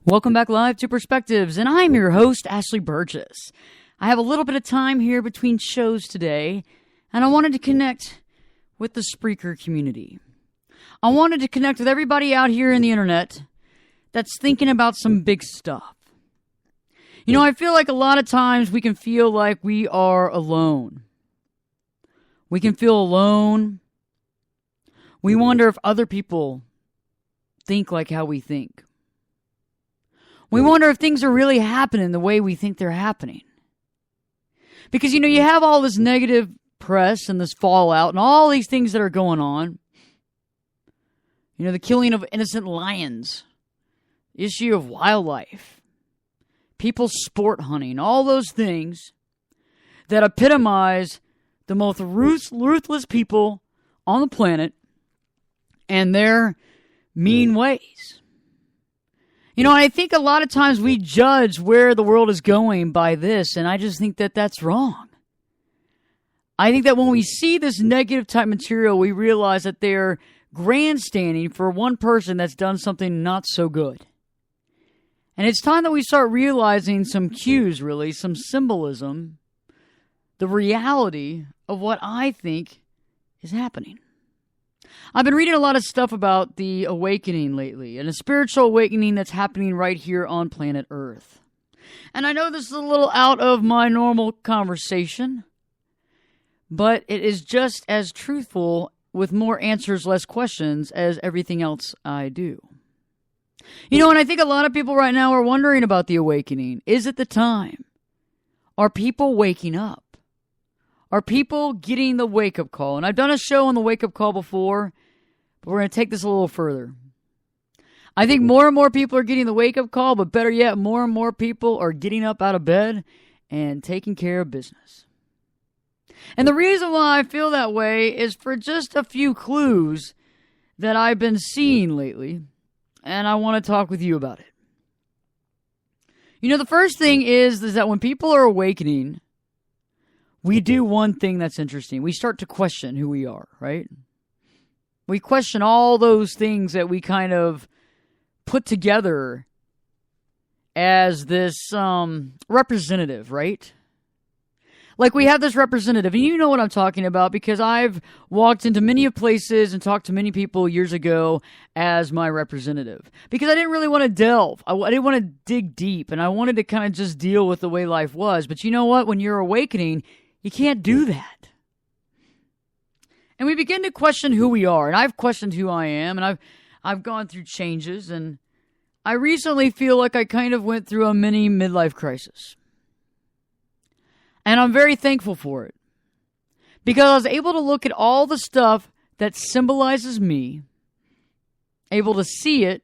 Welcome back live to Perspectives, and I'm your host, Ashley Burgess. I have a little bit of time here between shows today, and I wanted to connect with the Spreaker community. I wanted to connect with everybody out here in the internet that's thinking about some big stuff. You know, I feel like a lot of times we can feel like we are alone. We can feel alone. We wonder if other people think like how we think. We wonder if things are really happening the way we think they're happening. Because, you know, you have all this negative press and this fallout and all these things that are going on. You know, the killing of innocent lions, issue of wildlife, people sport hunting, all those things that epitomize the most ruthless people on the planet and their mean ways. You know, I think a lot of times we judge where the world is going by this, and I just think that that's wrong. I think that when we see this negative type material, we realize that they're grandstanding for one person that's done something not so good. And it's time that we start realizing some cues, really, some symbolism, the reality of what I think is happening. I've been reading a lot of stuff about the awakening lately, and a spiritual awakening that's happening right here on planet Earth. And I know this is a little out of my normal conversation, but it is just as truthful with more answers, less questions as everything else I do. You know, and I think a lot of people right now are wondering about the awakening. Is it the time? Are people waking up? Are people getting the wake-up call? And I've done a show on the wake-up call before, but we're going to take this a little further. I think more and more people are getting the wake-up call, but better yet, more and more people are getting up out of bed and taking care of business. And the reason why I feel that way is for just a few clues that I've been seeing lately, and I want to talk with you about it. You know, the first thing is that when people are awakening, we do one thing that's interesting. We start to question who we are, right? We question all those things that we kind of put together as this representative, right? Like we have this representative, and you know what I'm talking about because I've walked into many places and talked to many people years ago as my representative. Because I didn't really want to delve. I didn't want to dig deep, and I wanted to kind of just deal with the way life was. But you know what? When you're awakening, you can't do that. And we begin to question who we are. And I've questioned who I am. And I've gone through changes. And I recently feel like I kind of went through a mini midlife crisis. And I'm very thankful for it. Because I was able to look at all the stuff that symbolizes me. Able to see it.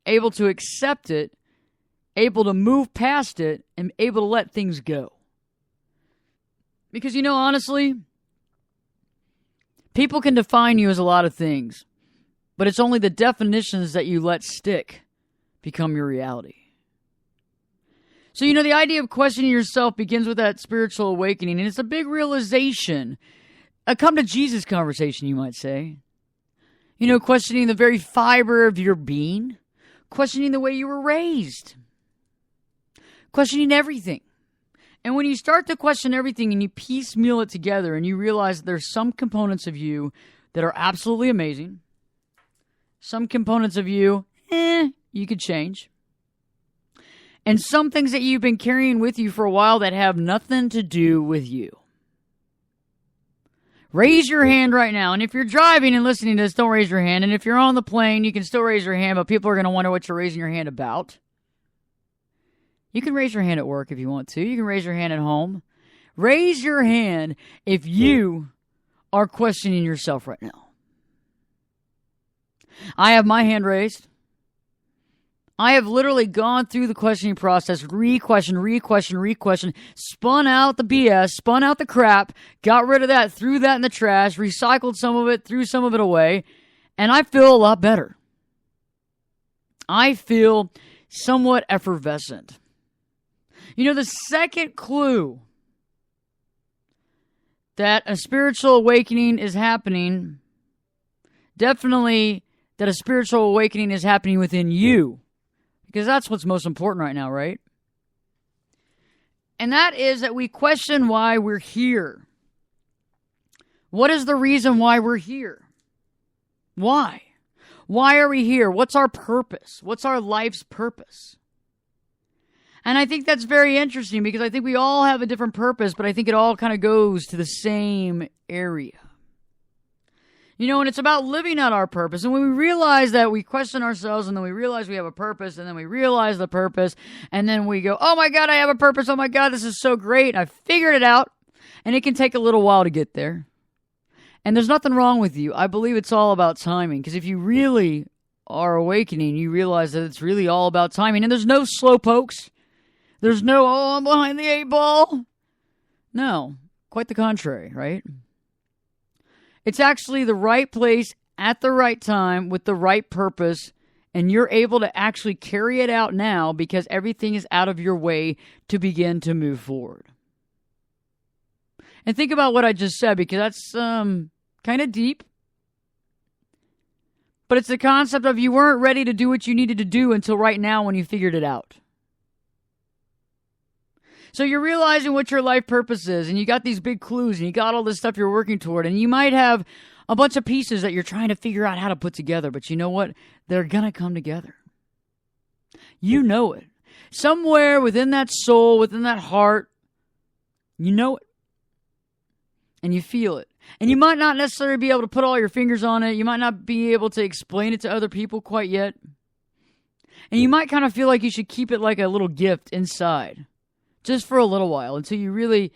Able to accept it. Able to move past it. And able to let things go. Because, you know, honestly, people can define you as a lot of things, but it's only the definitions that you let stick become your reality. So, you know, the idea of questioning yourself begins with that spiritual awakening, and it's a big realization, a come to Jesus conversation, you might say. You know, questioning the very fiber of your being, questioning the way you were raised, questioning everything. And when you start to question everything and you piecemeal it together and you realize that there's some components of you that are absolutely amazing, some components of you, you could change, and some things that you've been carrying with you for a while that have nothing to do with you. Raise your hand right now. And if you're driving and listening to this, don't raise your hand. And if you're on the plane, you can still raise your hand, but people are going to wonder what you're raising your hand about. You can raise your hand at work if you want to. You can raise your hand at home. Raise your hand if you are questioning yourself right now. I have my hand raised. I have literally gone through the questioning process, re-question, spun out the BS, spun out the crap, got rid of that, threw that in the trash, recycled some of it, threw some of it away, and I feel a lot better. I feel somewhat effervescent. You know, the second clue that a spiritual awakening is happening, definitely that a spiritual awakening is happening within you Because that's what's most important right now, right? And that is that we question why we're here. What is the reason why we're here? Why? Why are we here? What's our purpose? What's our life's purpose? And I think that's very interesting because I think we all have a different purpose, but I think it all kind of goes to the same area. You know, and it's about living out our purpose. And when we realize that, we question ourselves, and then we realize we have a purpose, and then we realize the purpose, and then we go, oh my God, I have a purpose. Oh my God, this is so great. I figured it out. And it can take a little while to get there. And there's nothing wrong with you. I believe it's all about timing. Because if you really are awakening, you realize that it's really all about timing. And there's no slow pokes. There's no, oh, I'm behind the 8-ball. No, quite the contrary, right? It's actually the right place at the right time with the right purpose, and you're able to actually carry it out now because everything is out of your way to begin to move forward. And think about what I just said, because that's kind of deep. But it's the concept of you weren't ready to do what you needed to do until right now when you figured it out. So you're realizing what your life purpose is, and you got these big clues, and you got all this stuff you're working toward, and you might have a bunch of pieces that you're trying to figure out how to put together, but you know what? They're going to come together. You know it. Somewhere within that soul, within that heart, you know it. And you feel it. And you might not necessarily be able to put all your fingers on it. You might not be able to explain it to other people quite yet. And you might kind of feel like you should keep it like a little gift inside. Just for a little while until you really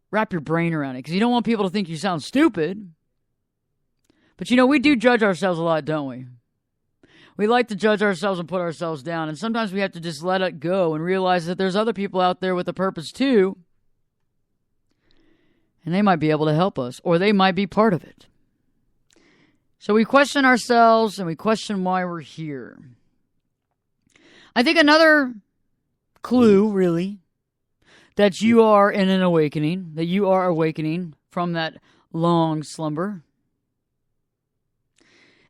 wrap your brain around it. Because you don't want people to think you sound stupid. But you know, we do judge ourselves a lot, don't we? We like to judge ourselves and put ourselves down. And sometimes we have to just let it go and realize that there's other people out there with a purpose too. And they might be able to help us. Or they might be part of it. So we question ourselves and we question why we're here. I think another clue, really, that you are in an awakening, that you are awakening from that long slumber,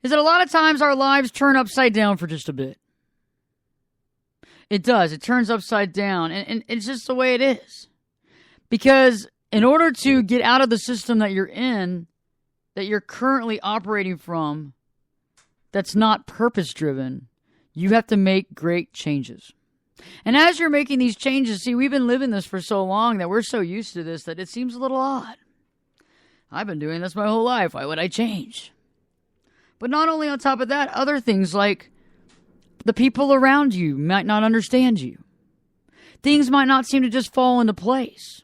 is that a lot of times our lives turn upside down for just a bit. It does. It turns upside down, and it's just the way it is. Because in order to get out of the system that you're in, that you're currently operating from, that's not purpose-driven, you have to make great changes. And as you're making these changes, see, we've been living this for so long that we're so used to this that it seems a little odd. I've been doing this my whole life. Why would I change? But not only on top of that, other things like the people around you might not understand you. Things might not seem to just fall into place.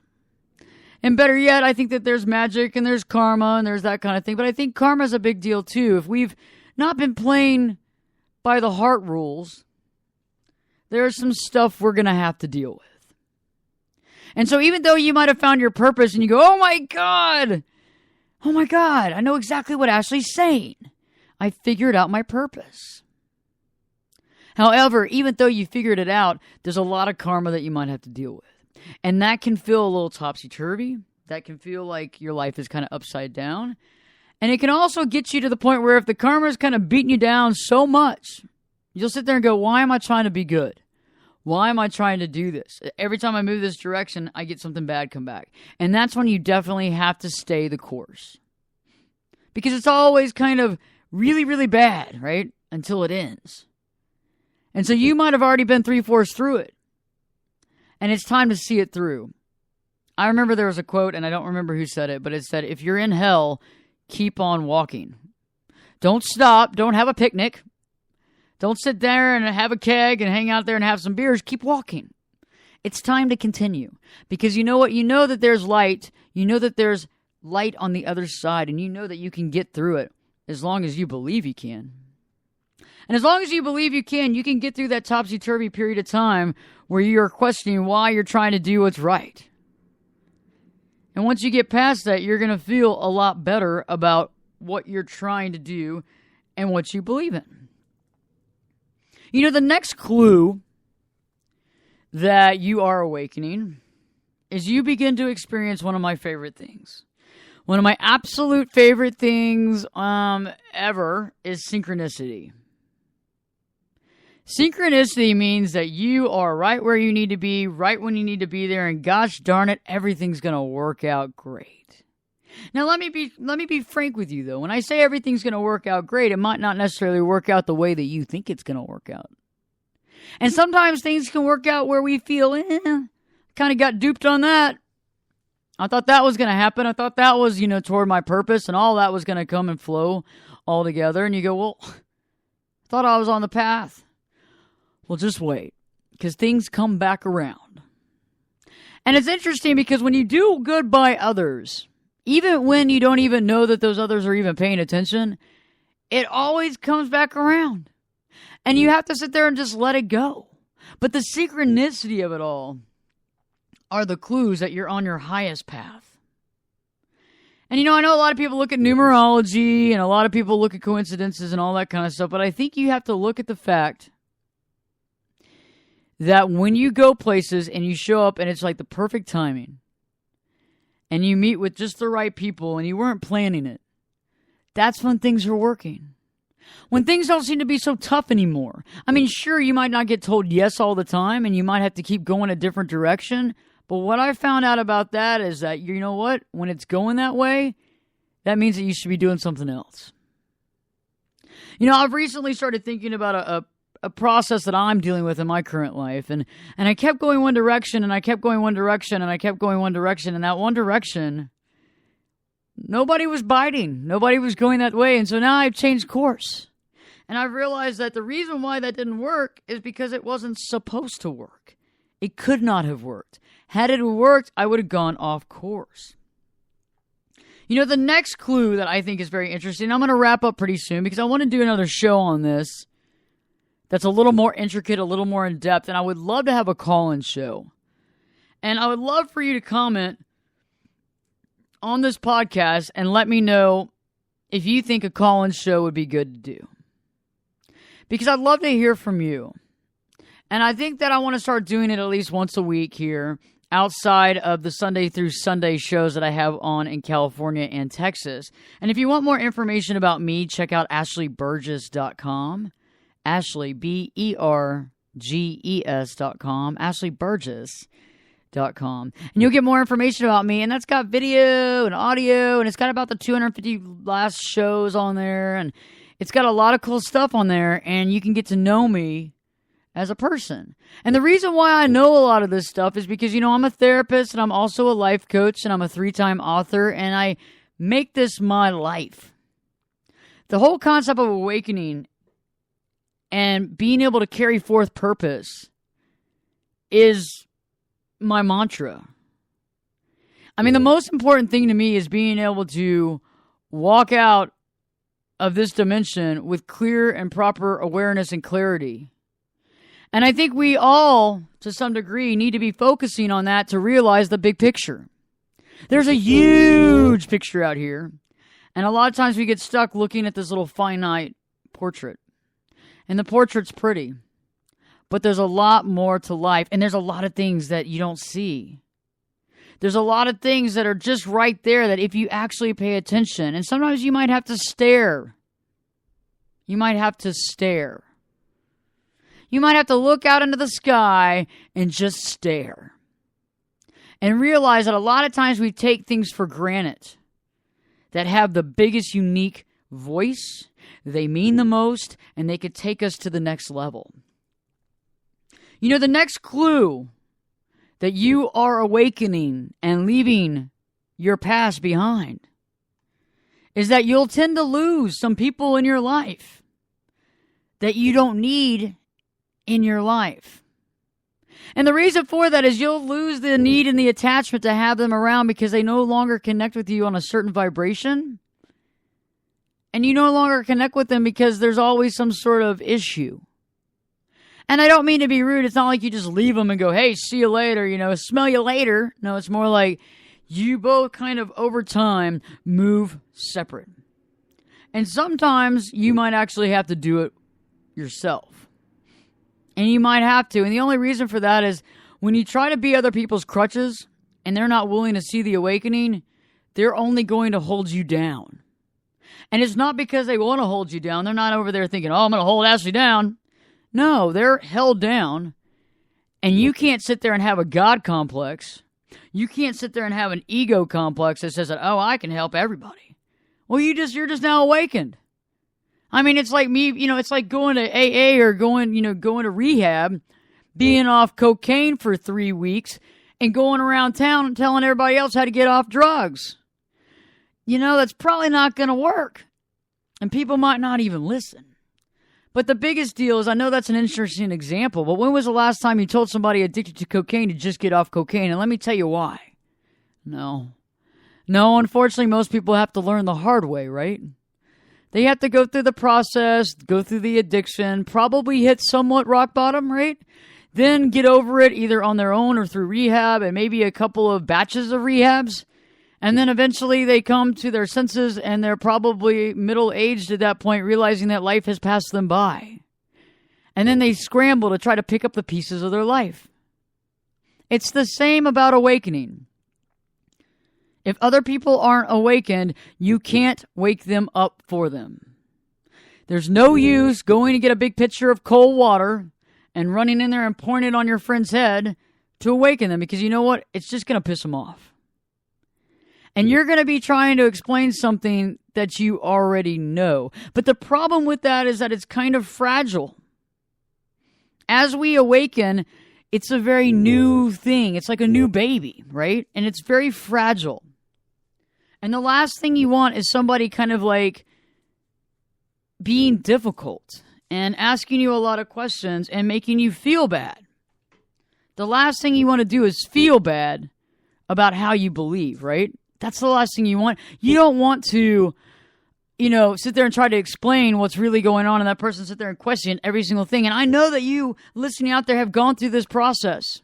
And better yet, I think that there's magic and there's karma and there's that kind of thing. But I think karma is a big deal too. If we've not been playing by the heart rules, there's some stuff we're going to have to deal with. And so even though you might have found your purpose and you go, oh my God, I know exactly what Ashley's saying. I figured out my purpose. However, even though you figured it out, there's a lot of karma that you might have to deal with. And that can feel a little topsy-turvy. That can feel like your life is kind of upside down. And it can also get you to the point where if the karma is kind of beating you down so much, you'll sit there and go, why am I trying to be good? Why am I trying to do this? Every time I move this direction, I get something bad come back. And that's when you definitely have to stay the course. Because it's always kind of really, really bad, right? Until it ends. And so you might have already been 3/4 through it. And it's time to see it through. I remember there was a quote, and I don't remember who said it, but it said, if you're in hell, keep on walking. Don't stop. Don't have a picnic. Don't sit there and have a keg and hang out there and have some beers. Keep walking. It's time to continue. Because you know what? You know that there's light. You know that there's light on the other side. And you know that you can get through it as long as you believe you can. And as long as you believe you can get through that topsy-turvy period of time where you're questioning why you're trying to do what's right. And once you get past that, you're going to feel a lot better about what you're trying to do and what you believe in. You know, the next clue that you are awakening is you begin to experience one of my favorite things. One of my absolute favorite things ever is synchronicity. Synchronicity means that you are right where you need to be, right when you need to be there, and gosh darn it, everything's going to work out great. Now, let me be frank with you, though. When I say everything's going to work out great, it might not necessarily work out the way that you think it's going to work out. And sometimes things can work out where we feel, kind of got duped on that. I thought that was going to happen. I thought that was, toward my purpose, and all that was going to come and flow all together. And you go, well, I thought I was on the path. Well, just wait, because things come back around. And it's interesting because when you do good by others, even when you don't even know that those others are even paying attention, it always comes back around. And you have to sit there and just let it go. But the synchronicity of it all are the clues that you're on your highest path. And I know a lot of people look at numerology and a lot of people look at coincidences and all that kind of stuff, but I think you have to look at the fact that when you go places and you show up and it's like the perfect timing and you meet with just the right people and you weren't planning it, that's when things are working. When things don't seem to be so tough anymore. I mean, sure, you might not get told yes all the time and you might have to keep going a different direction. But what I found out about that is that, you know what? When it's going that way, that means that you should be doing something else. I've recently started thinking about a process that I'm dealing with in my current life. And I kept going one direction, and I kept going one direction, and I kept going one direction. And that one direction, nobody was biting. Nobody was going that way. And so now I've changed course. And I've realized that the reason why that didn't work is because it wasn't supposed to work. It could not have worked. Had it worked, I would have gone off course. The next clue that I think is very interesting, I'm going to wrap up pretty soon because I want to do another show on this that's a little more intricate, a little more in depth, and I would love to have a call-in show. And I would love for you to comment on this podcast and let me know if you think a call-in show would be good to do. Because I'd love to hear from you. And I think that I want to start doing it at least once a week here, outside of the Sunday through Sunday shows that I have on in California and Texas. And if you want more information about me, check out AshleyBurgess.com. Ashley, BERGES.com, AshleyBurgess.com. And you'll get more information about me, and that's got video and audio, and it's got about the 250 last shows on there, and it's got a lot of cool stuff on there, and you can get to know me as a person. And the reason why I know a lot of this stuff is because, I'm a therapist, and I'm also a life coach, and I'm a 3-time author, and I make this my life. The whole concept of awakening and being able to carry forth purpose is my mantra. I mean, the most important thing to me is being able to walk out of this dimension with clear and proper awareness and clarity. And I think we all, to some degree, need to be focusing on that to realize the big picture. There's a huge picture out here. And a lot of times we get stuck looking at this little finite portrait. And the portrait's pretty, but there's a lot more to life, and there's a lot of things that you don't see. There's a lot of things that are just right there that if you actually pay attention, and sometimes you might have to stare. You might have to stare. You might have to look out into the sky and just stare. And realize that a lot of times we take things for granted that have the biggest unique voice, they mean the most, and they could take us to the next level. The next clue that you are awakening and leaving your past behind is that you'll tend to lose some people in your life that you don't need in your life. And the reason for that is you'll lose the need and the attachment to have them around because they no longer connect with you on a certain vibration. And you no longer connect with them because there's always some sort of issue. And I don't mean to be rude. It's not like you just leave them and go, hey, see you later, smell you later. No, it's more like you both kind of over time move separate. And sometimes you might actually have to do it yourself. And you might have to. And the only reason for that is when you try to be other people's crutches and they're not willing to see the awakening, they're only going to hold you down. And it's not because they want to hold you down. They're not over there thinking, I'm going to hold Ashley down. No, they're held down, and you can't sit there and have a God complex. You can't sit there and have an ego complex that says that, oh, I can help everybody. Well, you're just now awakened. I mean, it's like me, it's like going to AA or going to rehab, being off cocaine for 3 weeks and going around town and telling everybody else how to get off drugs. That's probably not going to work. And people might not even listen. But the biggest deal is, I know that's an interesting example, but when was the last time you told somebody addicted to cocaine to just get off cocaine? And let me tell you why. No, unfortunately, most people have to learn the hard way, right? They have to go through the process, go through the addiction, probably hit somewhat rock bottom, right? Then get over it either on their own or through rehab and maybe a couple of batches of rehabs. And then eventually they come to their senses and they're probably middle-aged at that point, realizing that life has passed them by. And then they scramble to try to pick up the pieces of their life. It's the same about awakening. If other people aren't awakened, you can't wake them up for them. There's no use going to get a big pitcher of cold water and running in there and pouring it on your friend's head to awaken them, because you know what? It's just going to piss them off. And you're going to be trying to explain something that you already know. But the problem with that is that it's kind of fragile. As we awaken, it's a very new thing. It's like a new baby, right? And it's very fragile. And the last thing you want is somebody kind of like being difficult and asking you a lot of questions and making you feel bad. The last thing you want to do is feel bad about how you believe, right? That's the last thing you want. You don't want to, sit there and try to explain what's really going on and that person sit there and question every single thing. And I know that you listening out there have gone through this process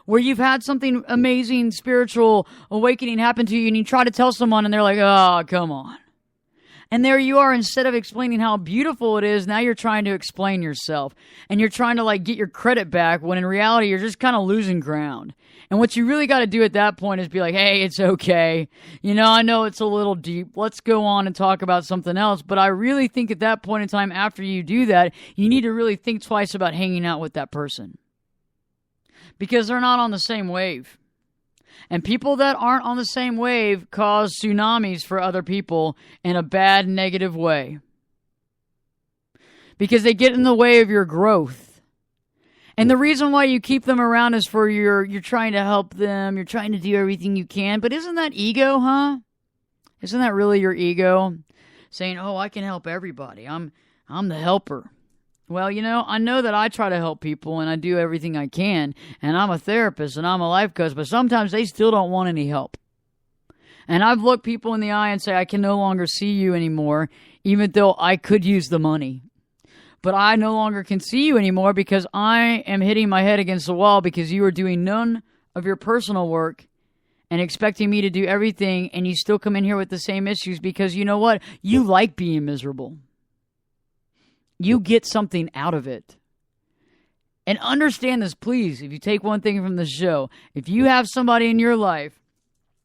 where you've had something amazing, spiritual awakening happen to you and you try to tell someone and they're like, oh, come on. And there you are, instead of explaining how beautiful it is, now you're trying to explain yourself. And you're trying to get your credit back when in reality you're just kind of losing ground. And what you really got to do at that point is be like, hey, it's okay. I know it's a little deep. Let's go on and talk about something else. But I really think at that point in time, after you do that, you need to really think twice about hanging out with that person. Because they're not on the same wave. And people that aren't on the same wave cause tsunamis for other people in a bad, negative way. Because they get in the way of your growth. And the reason why you keep them around is for you're trying to help them, you're trying to do everything you can. But isn't that ego, huh? Isn't that really your ego? Saying, oh, I can help everybody. I'm the helper. Well, I know that I try to help people and I do everything I can. And I'm a therapist and I'm a life coach. But sometimes they still don't want any help. And I've looked people in the eye and say, I can no longer see you anymore, even though I could use the money. But I no longer can see you anymore because I am hitting my head against the wall because you are doing none of your personal work and expecting me to do everything, and you still come in here with the same issues because you know what? You like being miserable. You get something out of it. And understand this, please, if you take one thing from the show. If you have somebody in your life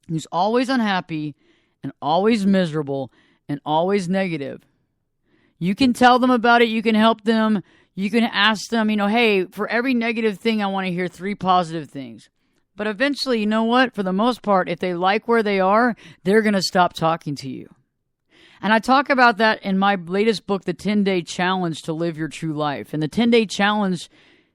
who's always unhappy and always miserable and always negative, you can tell them about it. You can help them. You can ask them, hey, for every negative thing, I want to hear 3 positive things. But eventually, you know what? For the most part, if they like where they are, they're going to stop talking to you. And I talk about that in my latest book, The 10-Day Challenge to Live Your True Life. And the 10-Day Challenge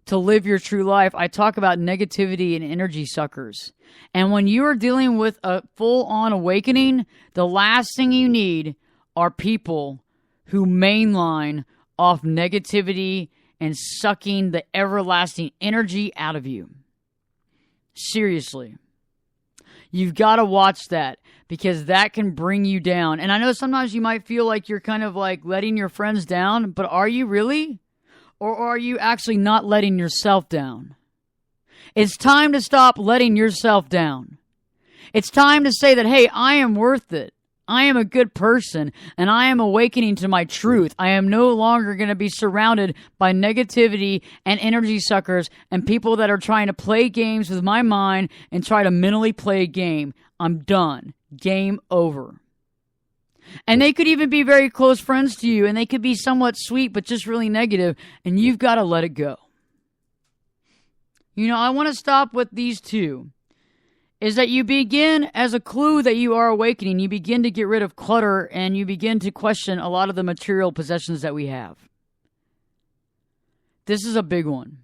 to Live Your True Life, I talk about negativity and energy suckers. And when you are dealing with a full-on awakening, the last thing you need are people who mainline off negativity and sucking the everlasting energy out of you. Seriously. You've got to watch that because that can bring you down. And I know sometimes you might feel like you're kind of like letting your friends down, but are you really? Or are you actually not letting yourself down? It's time to stop letting yourself down. It's time to say that, hey, I am worth it. I am a good person, and I am awakening to my truth. I am no longer going to be surrounded by negativity and energy suckers and people that are trying to play games with my mind and try to mentally play a game. I'm done. Game over. And they could even be very close friends to you, and they could be somewhat sweet, but just really negative, and you've got to let it go. I want to stop with these two. Is that you begin, as a clue that you are awakening, you begin to get rid of clutter, and you begin to question a lot of the material possessions that we have. This is a big one.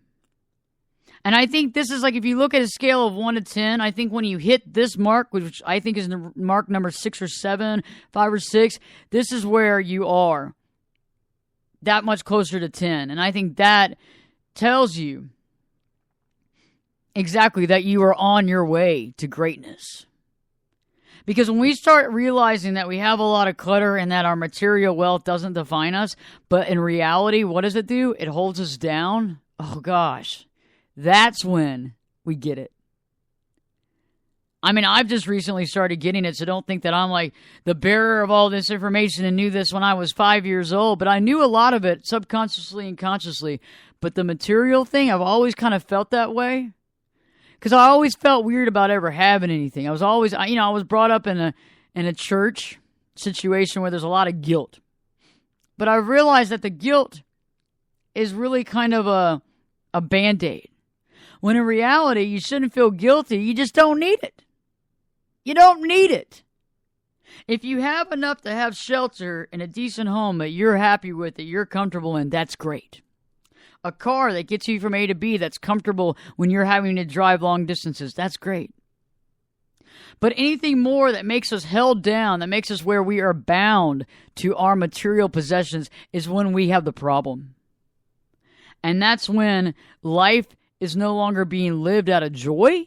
And I think this is like, if you look at a scale of 1 to 10, I think when you hit this mark, which I think is mark number 6 or 7, 5 or 6, this is where you are that much closer to 10. And I think that tells you exactly that you are on your way to greatness. Because when we start realizing that we have a lot of clutter and that our material wealth doesn't define us, but in reality, what does it do? It holds us down. Oh gosh. That's when we get it. I mean, I've just recently started getting it, so don't think that I'm like the bearer of all this information and knew this when I was 5 years old, but I knew a lot of it subconsciously and consciously. But the material thing, I've always kind of felt that way because I always felt weird about ever having anything. I was always, I was brought up in a church situation where there's a lot of guilt. But I've realized that the guilt is really kind of a Band-Aid. When in reality, you shouldn't feel guilty. You just don't need it. You don't need it. If you have enough to have shelter and a decent home that you're happy with, that you're comfortable in, that's great. A car that gets you from A to B that's comfortable when you're having to drive long distances, that's great. But anything more that makes us held down, that makes us where we are bound to our material possessions, is when we have the problem. And that's when life is no longer being lived out of joy.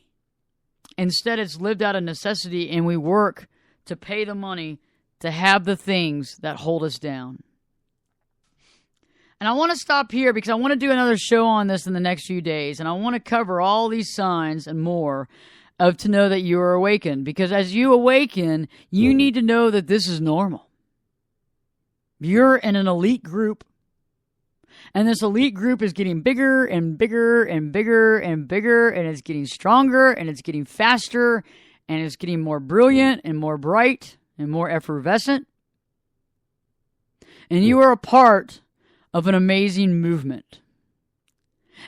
Instead, it's lived out of necessity, and we work to pay the money to have the things that hold us down. And I want to stop here because I want to do another show on this in the next few days, and I want to cover all these signs and more of to know that you are awakened. Because as you awaken, you need to know that this is normal. You're in an elite group. And this elite group is getting bigger and bigger and bigger and bigger, and it's getting stronger, and it's getting faster, and it's getting more brilliant and more bright and more effervescent. And you are a part of an amazing movement.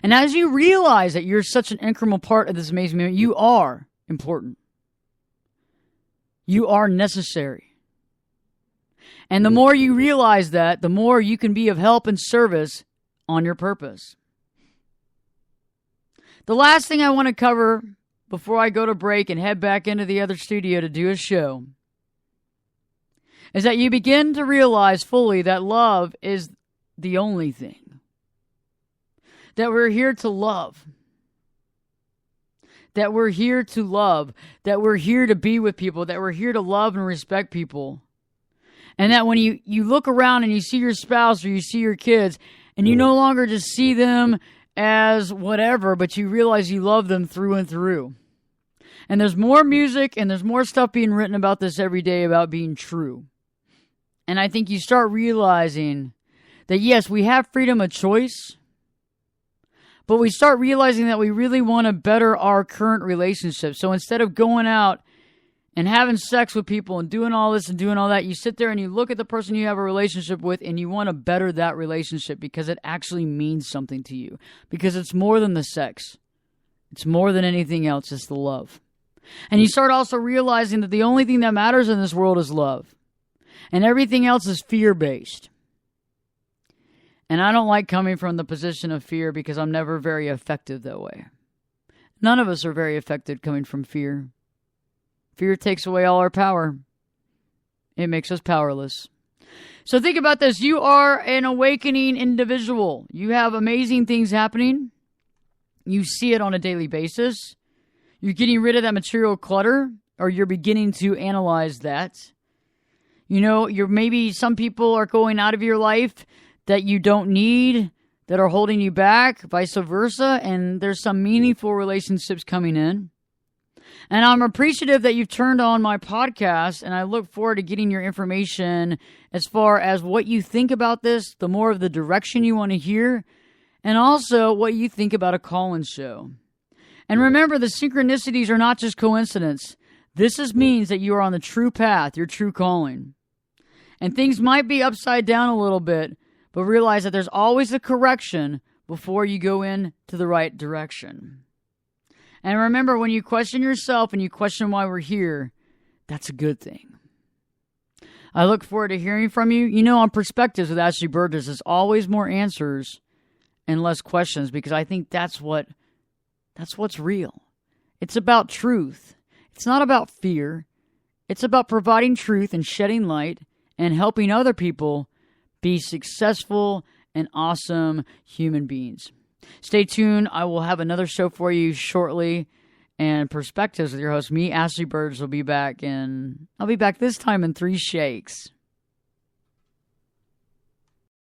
And as you realize that you're such an integral part of this amazing movement, you are important. You are necessary. And the more you realize that, the more you can be of help and service on your purpose. The last thing I want to cover before I go to break and head back into the other studio to do a show is that you begin to realize fully that love is the only thing. That we're here to love. That we're here to love. That we're here to be with people. That we're here to love and respect people. And that when you look around and you see your spouse or you see your kids, and you no longer just see them as whatever, but you realize you love them through and through. And there's more music and there's more stuff being written about this every day about being true. And I think you start realizing that yes, we have freedom of choice, but we start realizing that we really want to better our current relationship. So instead of going out and having sex with people and doing all this and doing all that, you sit there and you look at the person you have a relationship with and you want to better that relationship because it actually means something to you. Because it's more than the sex. It's more than anything else. It's the love. And you start also realizing that the only thing that matters in this world is love. And everything else is fear-based. And I don't like coming from the position of fear because I'm never very effective that way. None of us are very effective coming from fear. Fear takes away all our power. It makes us powerless. So think about this. You are an awakening individual. You have amazing things happening. You see it on a daily basis. You're getting rid of that material clutter, or you're beginning to analyze that. Maybe some people are going out of your life that you don't need, that are holding you back, vice versa, and there's some meaningful relationships coming in. And I'm appreciative that you've turned on my podcast, and I look forward to getting your information as far as what you think about this, the more of the direction you want to hear, and also what you think about a call-in show. And remember, the synchronicities are not just coincidence. This means that you are on the true path, your true calling. And things might be upside down a little bit, but realize that there's always a correction before you go in to the right direction. And remember, when you question yourself and you question why we're here, that's a good thing. I look forward to hearing from you. You know, on Perspectives with Ashley Burgess, there's always more answers and less questions, because I think that's what's real. It's about truth. It's not about fear. It's about providing truth and shedding light and helping other people be successful and awesome human beings. Stay tuned. I will have another show for you shortly. And Perspectives with your host, me, Ashley Burgess, will be back I'll be back this time in 3 shakes.